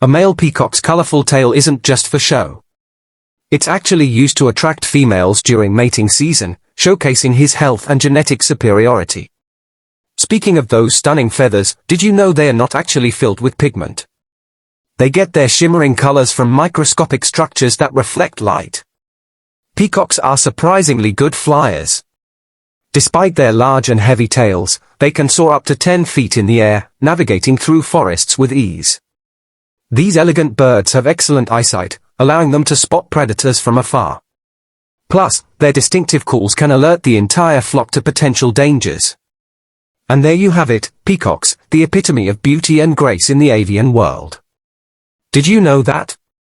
A male peacock's colorful tail isn't just for show. It's actually used to attract females during mating season, showcasing his health and genetic superiority. Speaking of those stunning feathers, did you know they are not actually filled with pigment? They get their shimmering colors from microscopic structures that reflect light. Peacocks are surprisingly good flyers. Despite their large and heavy tails, they can soar up to 10 feet in the air, navigating through forests with ease. These elegant birds have excellent eyesight, allowing them to spot predators from afar. Plus, their distinctive calls can alert the entire flock to potential dangers. And there you have it, peacocks, the epitome of beauty and grace in the avian world. Did you know that?